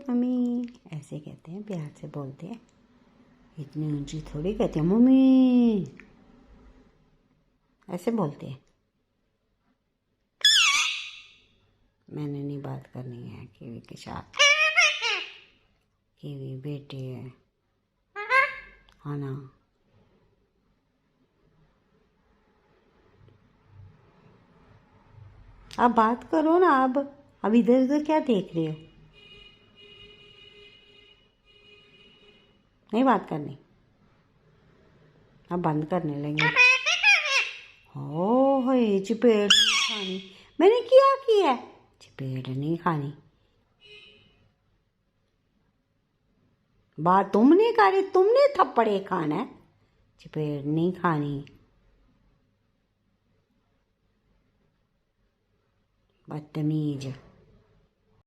Good mummy ऐसे कहते हैं, प्यार से बोलते हैं। इतनी ऊंची थोड़ी कहते हैं मम्मी, ऐसे बोलते हैं। मैंने नहीं बात करनी है कीवी के साथ। कीवी बेटी है, हाँ ना। आप बात करो ना। अब इधर उधर क्या देख रहे हो? नहीं बात करनी, अब बंद करने लगे। हो चपेट नहीं खानी। मैंने क्या किया? चपेट नहीं खानी। बात तुमने करी, तुमने थप्पड़े खाना है, चपेट नहीं खानी। बदतमीज।